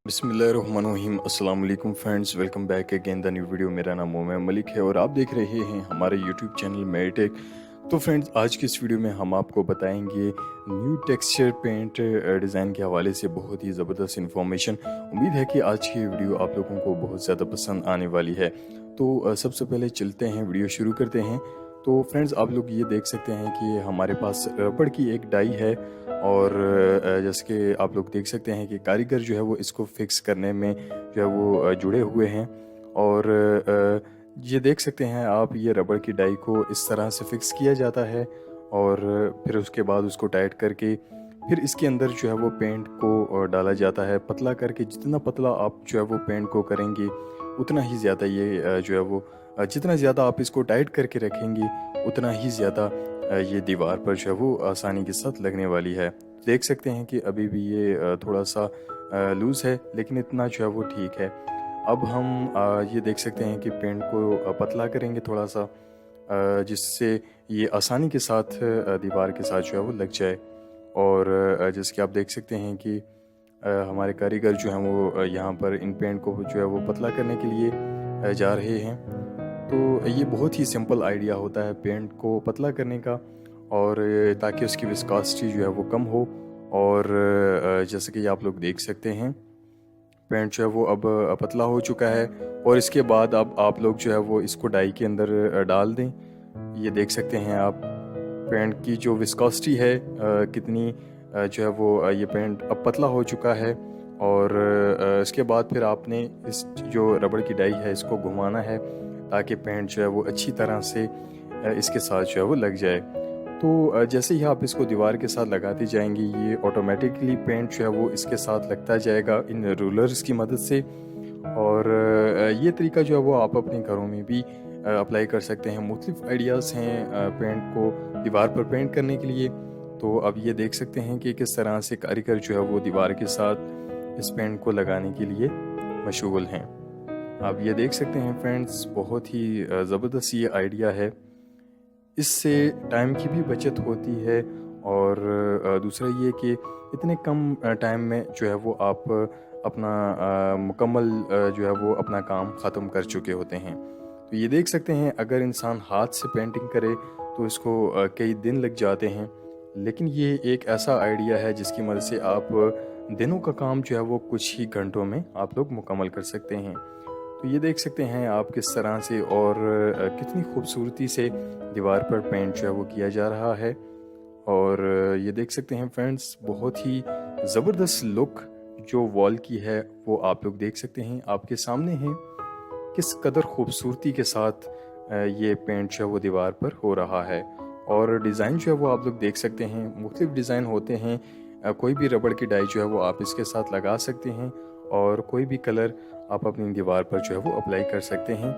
बिस्मिल्लाहिर्रहमानिर्रहीम अस्सलाम वालेकुम friends, welcome back again the new video. मेरा नाम मोहम्मद मलिक है और आप देख रहे हैं हमारे यूट्यूब चैनल मेडिटेक। तो फ्रेंड्स, आज की इस वीडियो में हम आपको बताएंगे न्यू टेक्सचर पेंट डिज़ाइन के हवाले से बहुत ही ज़बरदस्त इन्फॉर्मेशन। उम्मीद है कि आज की वीडियो आप लोगों को बहुत ज़्यादा पसंद आने वाली है। तो सबसे पहले चलते हैं, वीडियो शुरू करते हैं। तो फ्रेंड्स, आप लोग ये देख सकते हैं कि हमारे पास रबड़ की एक डाई है और जैसे कि आप लोग देख सकते हैं कि कारीगर जो है वो इसको फिक्स करने में जो है वो जुड़े हुए हैं। और ये देख सकते हैं आप, ये रबड़ की डाई को इस तरह से फिक्स किया जाता है और फिर उसके बाद उसको टाइट करके फिर इसके अंदर जो है वो पेंट को डाला जाता है पतला करके। जितना पतला आप जो है वो पेंट को करेंगे उतना ही ज़्यादा ये जो है वो जितना ज़्यादा आप इसको टाइट करके रखेंगे उतना ही ज़्यादा ये दीवार पर जो है वो आसानी के साथ लगने वाली है। देख सकते हैं कि अभी भी ये थोड़ा सा लूज़ है, लेकिन इतना जो है वो ठीक है। अब हम ये देख सकते हैं कि पेंट को पतला करेंगे थोड़ा सा, जिससे ये आसानी के साथ दीवार के साथ जो है वो लग जाए। और जैसे कि आप देख सकते हैं कि हमारे कारीगर जो हैं वो यहाँ पर इन पेंट को जो है वो पतला करने के लिए जा रहे हैं। तो ये बहुत ही सिंपल आइडिया होता है पेंट को पतला करने का, और ताकि उसकी विस्कोसिटी जो है वो कम हो। और जैसे कि आप लोग देख सकते हैं पेंट जो है वो अब पतला हो चुका है। और इसके बाद अब आप लोग जो है वो इसको डाई के अंदर डाल दें। ये देख सकते हैं आप पेंट की जो विस्कोसिटी है कितनी जो है वो ये पेंट अब पतला हो चुका है। और इसके बाद फिर आपने इस जो रबड़ की डाई है इसको घुमाना है ताकि पेंट जो है वो अच्छी तरह से इसके साथ जो है वो लग जाए। तो जैसे ही आप इसको दीवार के साथ लगाते जाएंगे ये ऑटोमेटिकली पेंट जो है वो इसके साथ लगता जाएगा इन रूलर्स की मदद से। और ये तरीका जो है वो आप अपने घरों में भी अप्लाई कर सकते हैं। मुख्तलिफ आइडियाज़ हैं पेंट को दीवार पर पेंट करने के लिए। तो अब ये देख सकते हैं कि किस तरह से कारीगर जो है वो दीवार के साथ इस पेंट को लगाने के लिए मशगूल हैं। आप ये देख सकते हैं फ्रेंड्स, बहुत ही ज़बरदस्त ये आइडिया है। इससे टाइम की भी बचत होती है और दूसरा ये कि इतने कम टाइम में जो है वो आप अपना मुकम्मल जो है वो अपना काम ख़त्म कर चुके होते हैं। तो ये देख सकते हैं अगर इंसान हाथ से पेंटिंग करे तो इसको कई दिन लग जाते हैं, लेकिन ये एक ऐसा आइडिया है जिसकी मदद से आप दिनों का काम जो है वो कुछ ही घंटों में आप लोग मुकम्मल कर सकते हैं। तो ये देख सकते हैं आप किस तरह से और कितनी खूबसूरती से दीवार पर पेंट जो है वो किया जा रहा है। और ये देख सकते हैं फ्रेंड्स, बहुत ही ज़बरदस्त लुक जो वॉल की है वो आप लोग देख सकते हैं, आपके सामने है किस कदर खूबसूरती के साथ ये पेंट जो है वो दीवार पर हो रहा है। और डिज़ाइन जो है वो आप लोग देख सकते हैं, मुख्तलिफ डिज़ाइन होते हैं। कोई भी रबड़ की डाई जो है वो आप इसके साथ लगा सकते हैं और कोई भी कलर आप अपनी दीवार पर जो है वो अप्लाई कर सकते हैं।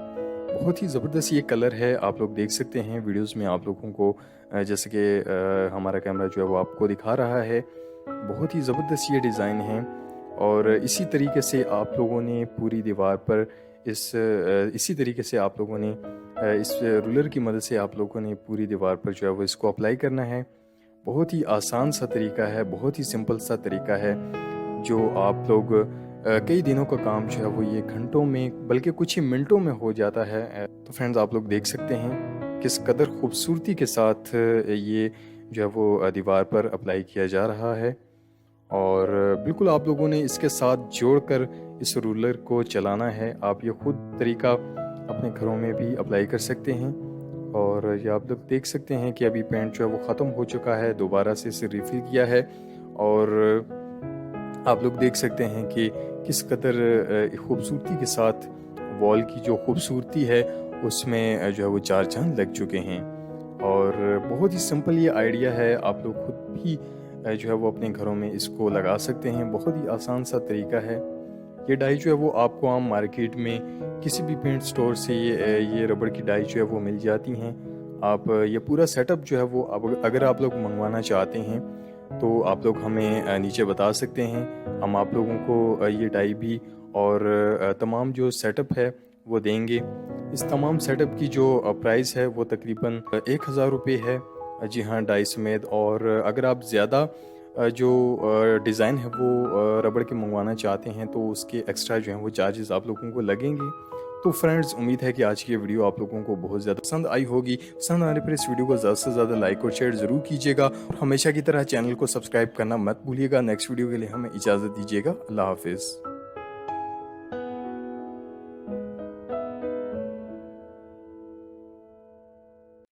बहुत ही ज़बरदस्त ये कलर है, आप लोग देख सकते हैं वीडियोस में आप लोगों को जैसे कि हमारा कैमरा जो है वो आपको दिखा रहा है। बहुत ही ज़बरदस्त ये डिज़ाइन है और इसी तरीके से आप लोगों ने पूरी दीवार पर इसी तरीके से आप लोगों ने इस रूलर की मदद से आप लोगों ने पूरी दीवार पर जो है वो इसको अप्लाई करना है। बहुत ही आसान सा तरीका है, बहुत ही सिंपल सा तरीका है जो आप लोग कई दिनों का काम जो है वो ये घंटों में बल्कि कुछ ही मिनटों में हो जाता है। तो फ्रेंड्स, आप लोग देख सकते हैं किस कदर खूबसूरती के साथ ये जो है वो दीवार पर अप्लाई किया जा रहा है। और बिल्कुल आप लोगों ने इसके साथ जोड़कर इस रूलर को चलाना है। आप ये खुद तरीका अपने घरों में भी अप्लाई कर सकते हैं। और ये आप लोग देख सकते हैं कि अभी पेंट जो है वो ख़त्म हो चुका है, दोबारा से इसे रिफ़िल किया है। और आप लोग देख सकते हैं कि किस कदर खूबसूरती के साथ वॉल की जो खूबसूरती है उसमें जो है वो चार चांद लग चुके हैं। और बहुत ही सिंपल ये आइडिया है, आप लोग खुद भी जो है वो अपने घरों में इसको लगा सकते हैं। बहुत ही आसान सा तरीका है। ये डाई जो है वो आपको आम मार्केट में किसी भी पेंट स्टोर से ये रबड़ की डाई जो है वो मिल जाती हैं। आप ये पूरा सेटअप जो है वो अगर आप लोग मंगवाना चाहते हैं तो आप लोग हमें नीचे बता सकते हैं, हम आप लोगों को ये डाई भी और तमाम जो सेटअप है वो देंगे। इस तमाम सेटअप की जो प्राइस है वो तकरीबन 1000 रुपये है। जी हाँ, डाई समेत। और अगर आप ज़्यादा जो डिज़ाइन है वो रबड़ के मंगवाना चाहते हैं तो उसके एक्स्ट्रा जो हैं वो चार्जेस आप लोगों को लगेंगे। तो फ्रेंड्स, उम्मीद है कि आज की ये वीडियो आप लोगों को बहुत ज़्यादा पसंद आई होगी। पसंद आने पर इस वीडियो को ज़्यादा से ज़्यादा लाइक और शेयर ज़रूर कीजिएगा और हमेशा की तरह चैनल को सब्सक्राइब करना मत भूलिएगा। नेक्स्ट वीडियो के लिए हमें इजाज़त दीजिएगा। अल्लाह हाफिज़।